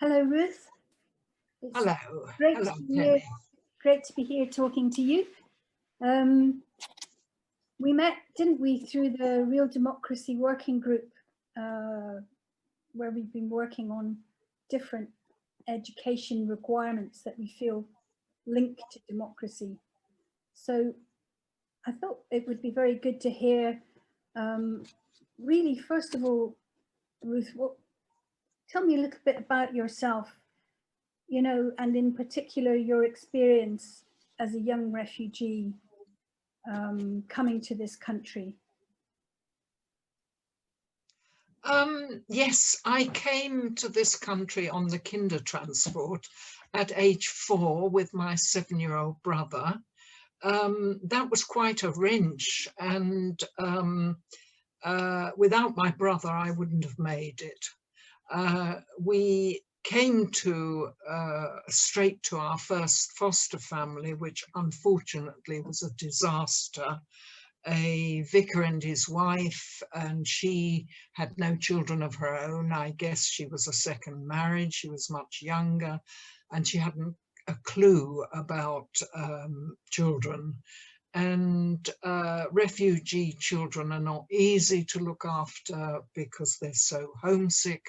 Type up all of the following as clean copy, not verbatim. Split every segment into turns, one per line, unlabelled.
Hello, Ruth. It's
Hello.
great
Hello,
to be here.
Penny.
Great to be here talking to you. We met, didn't we, through the Real Democracy Working Group, where we've been working on different education requirements that we feel link to democracy. So I thought it would be very good to hear, really, first of all, Ruth, tell me a little bit about yourself, you know, and in particular your experience as a young refugee coming to this country.
Yes, I came to this country on the kinder transport at age 4 with my 7-year-old brother. That was quite a wrench, and without my brother I wouldn't have made it. We came to straight to our first foster family, which unfortunately was a disaster. A vicar and his wife, and she had no children of her own. I guess she was a second marriage. She was much younger and she hadn't a clue about children. And refugee children are not easy to look after because they're so homesick.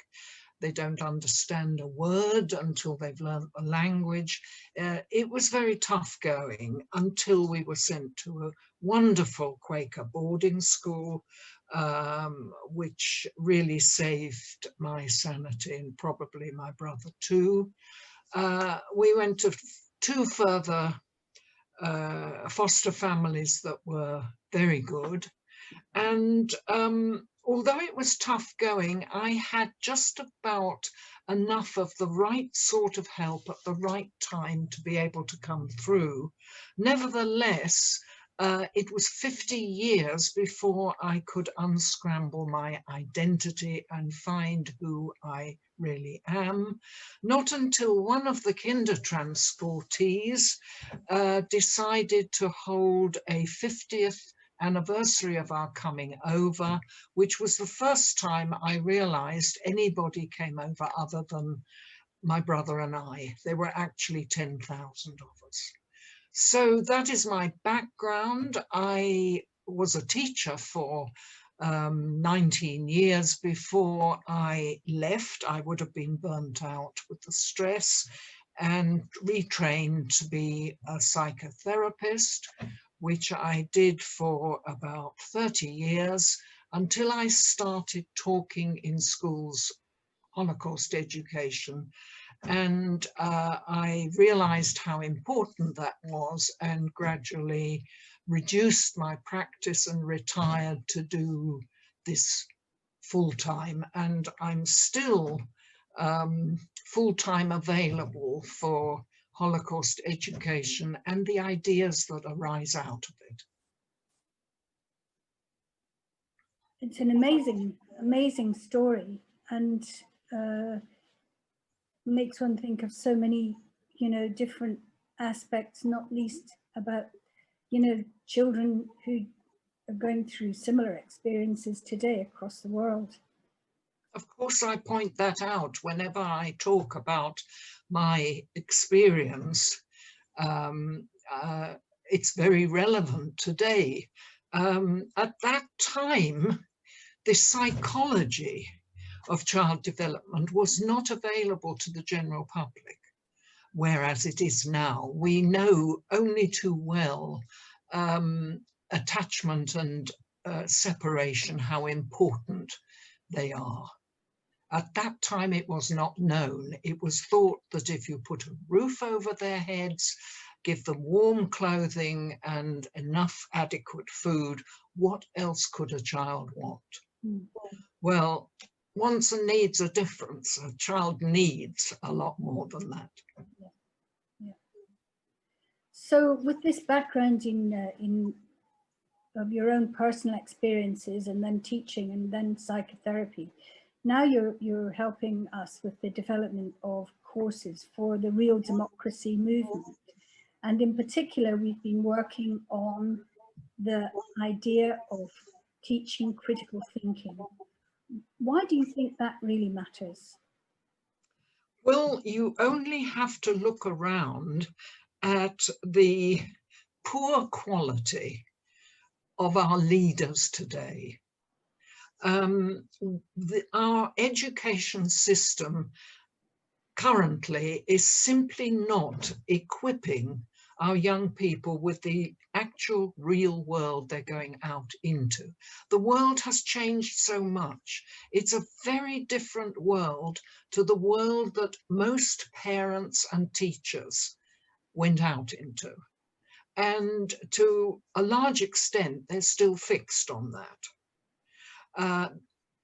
They don't understand a word until they've learnt the language. It was very tough going until we were sent to a wonderful Quaker boarding school, which really saved my sanity and probably my brother too. We went to 2 further foster families that were very good. And although it was tough going, I had just about enough of the right sort of help at the right time to be able to come through. Nevertheless, it was 50 years before I could unscramble my identity and find who I really am. Not until one of the kinder transportees decided to hold a 50th anniversary of our coming over, which was the first time I realized anybody came over other than my brother and I. There were actually 10,000 of us. So that is my background. I was a teacher for 19 years before I left. I would have been burnt out with the stress and retrained to be a psychotherapist, which I did for about 30 years until I started talking in schools, Holocaust education. And I realized how important that was and gradually reduced my practice and retired to do this full-time. And I'm still full-time available for Holocaust education and the ideas that arise out of it.
It's an amazing, amazing story, and makes one think of so many, you know, different aspects, not least about, you know, children who are going through similar experiences today across the world.
Of course, I point that out whenever I talk about my experience. It's very relevant today. At that time, the psychology of child development was not available to the general public, whereas it is now. We know only too well attachment and separation, how important they are. At that time, it was not known. It was thought that if you put a roof over their heads, give them warm clothing and enough adequate food, what else could a child want? Mm. Well, wants and needs are different. A child needs a lot more than that.
Yeah. Yeah. So with this background of your own personal experiences and then teaching and then psychotherapy, now you're helping us with the development of courses for the Real Democracy movement. And in particular, we've been working on the idea of teaching critical thinking. Why do you think that really matters?
Well, you only have to look around at the poor quality of our leaders today. Our education system currently is simply not equipping our young people with the actual real world they're going out into. The world has changed so much. It's a very different world to the world that most parents and teachers went out into. And to a large extent, they're still fixed on that.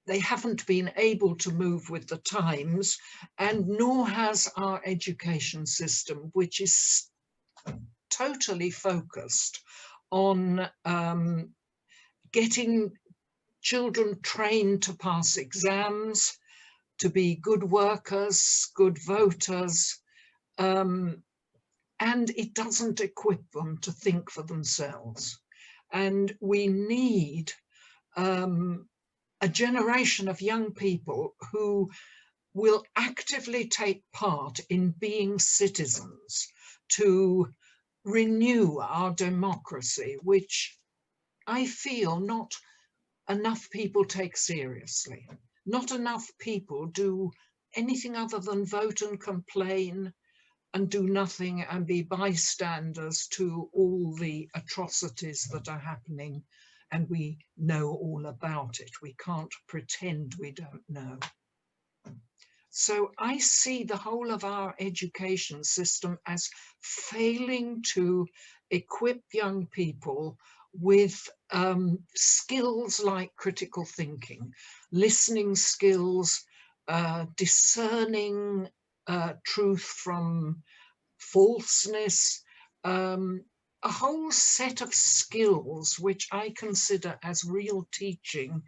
They haven't been able to move with the times, and nor has our education system, which is totally focused on getting children trained to pass exams, to be good workers, good voters, and it doesn't equip them to think for themselves. And we need a generation of young people who will actively take part in being citizens to renew our democracy, which I feel not enough people take seriously. Not enough people do anything other than vote and complain and do nothing and be bystanders to all the atrocities that are happening, and we know all about it. We can't pretend we don't know. So I see the whole of our education system as failing to equip young people with skills like critical thinking, listening skills, discerning truth from falseness, a whole set of skills which I consider as real teaching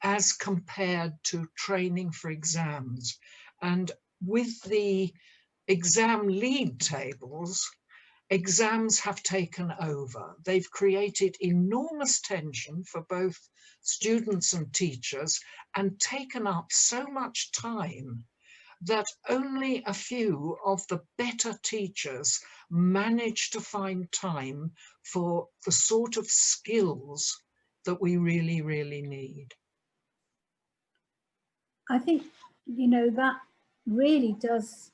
as compared to training for exams. And with the exam league tables, exams have taken over. They've created enormous tension for both students and teachers and taken up so much time that only a few of the better teachers manage to find time for the sort of skills that we really, really need.
I think, you know, that really does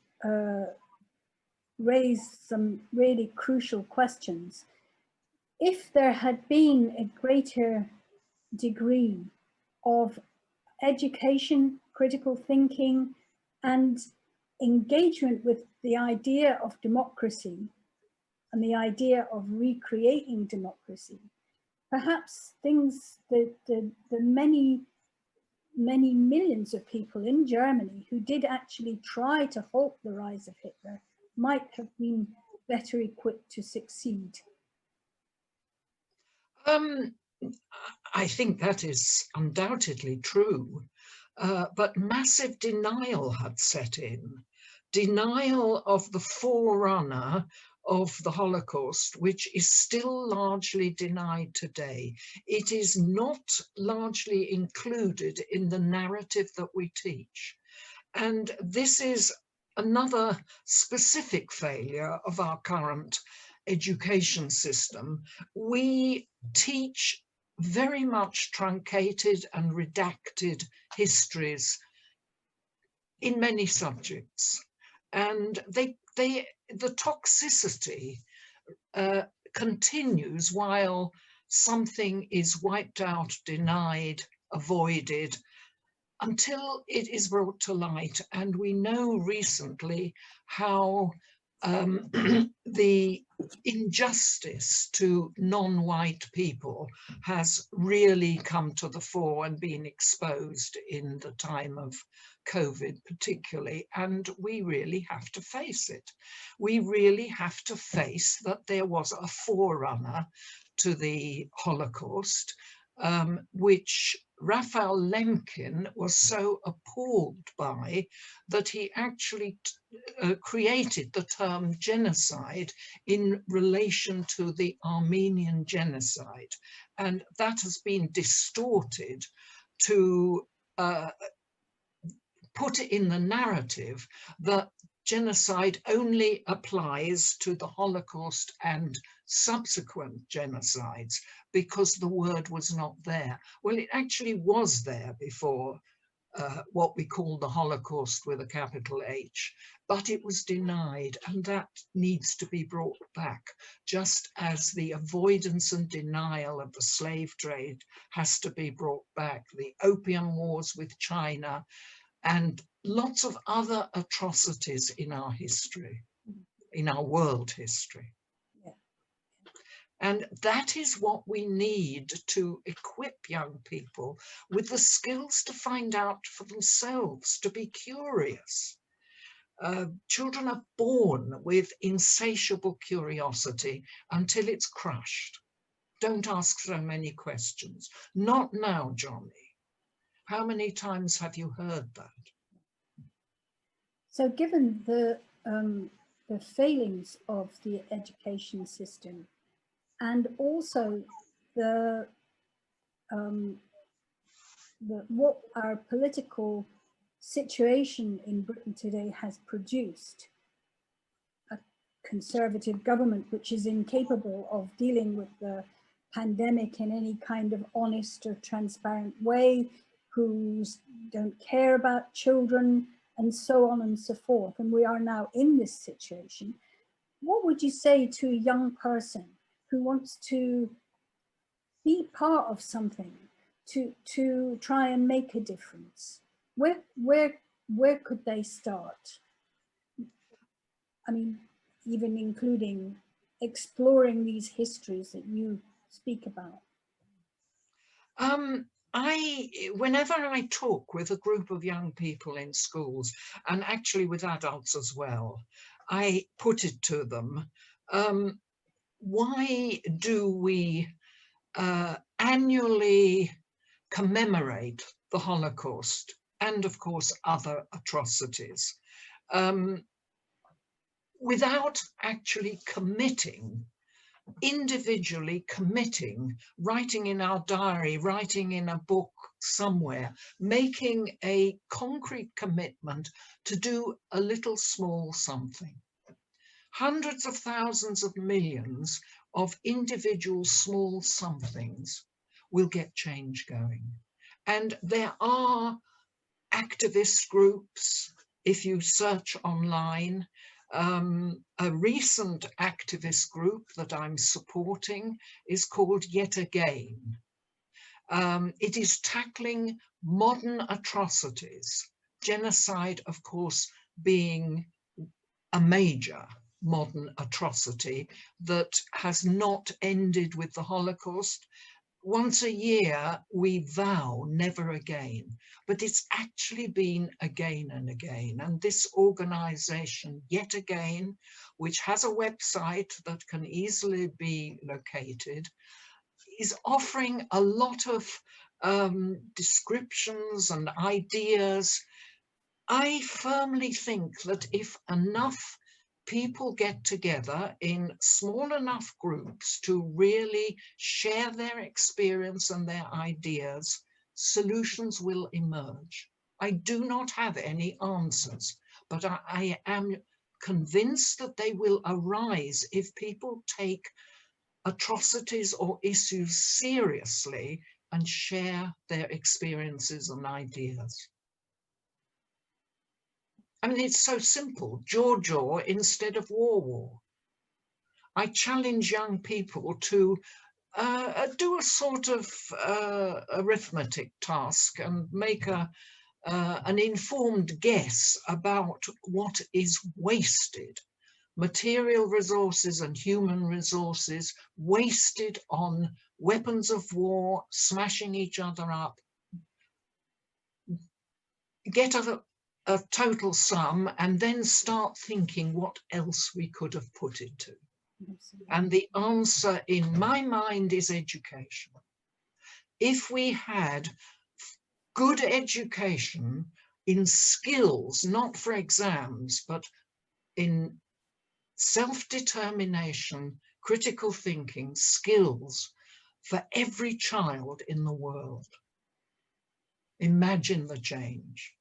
raise some really crucial questions. If there had been a greater degree of education, critical thinking, and engagement with the idea of democracy and the idea of recreating democracy, perhaps things that the many millions of people in Germany who did actually try to halt the rise of Hitler might have been better equipped to succeed.
I think that is undoubtedly true, but massive denial had set in. Denial of the forerunner of the Holocaust, which is still largely denied today. It is not largely included in the narrative that we teach. And this is another specific failure of our current education system. We teach very much truncated and redacted histories in many subjects. And the toxicity continues while something is wiped out, denied, avoided, until it is brought to light. And we know recently how the injustice to non-white people has really come to the fore and been exposed in the time of COVID particularly, and we really have to face it. We really have to face that there was a forerunner to the Holocaust, which Raphael Lemkin was so appalled by that he actually created the term genocide in relation to the Armenian genocide. And that has been distorted to put it in the narrative that genocide only applies to the Holocaust and subsequent genocides because the word was not there. Well, it actually was there before what we call the Holocaust with a capital H, but it was denied, and that needs to be brought back, just as the avoidance and denial of the slave trade has to be brought back, the opium wars with China, and lots of other atrocities in our history, in our world history.
Yeah.
And that is what we need to equip young people with the skills to find out for themselves, to be curious. Children are born with insatiable curiosity until it's crushed. Don't ask so many questions. Not now, Johnny. How many times have you heard that?
So given the failings of the education system, and also the what our political situation in Britain today has produced, a conservative government which is incapable of dealing with the pandemic in any kind of honest or transparent way, who don't care about children, and so on and so forth. And we are now in this situation. What would you say to a young person who wants to be part of something, to try and make a difference? Where could they start? I mean, even including exploring these histories that you speak about.
Whenever I talk with a group of young people in schools, and actually with adults as well, I put it to them, why do we annually commemorate the Holocaust and, of course, other atrocities without actually committing, individually committing, writing in our diary, writing in a book somewhere, making a concrete commitment to do a little small something? Hundreds of thousands of millions of individual small somethings will get change going. And there are activist groups, if you search online. A recent activist group that I'm supporting is called Yet Again. It is tackling modern atrocities, genocide, of course, being a major modern atrocity that has not ended with the Holocaust. Once a year, we vow never again, but it's actually been again and again. And this organization, Yet Again, which has a website that can easily be located, is offering a lot of descriptions and ideas. I firmly think that if enough people get together in small enough groups to really share their experience and their ideas, solutions will emerge. I do not have any answers, but I am convinced that they will arise if people take atrocities or issues seriously and share their experiences and ideas. I mean, it's so simple, jaw instead of war. I challenge young people to do a sort of arithmetic task and make an informed guess about what is wasted. Material resources and human resources wasted on weapons of war, smashing each other up. Get a total sum and then start thinking what else we could have put it to. And the answer in my mind is education. If we had good education in skills, not for exams, but in self-determination, critical thinking, skills for every child in the world, imagine the change.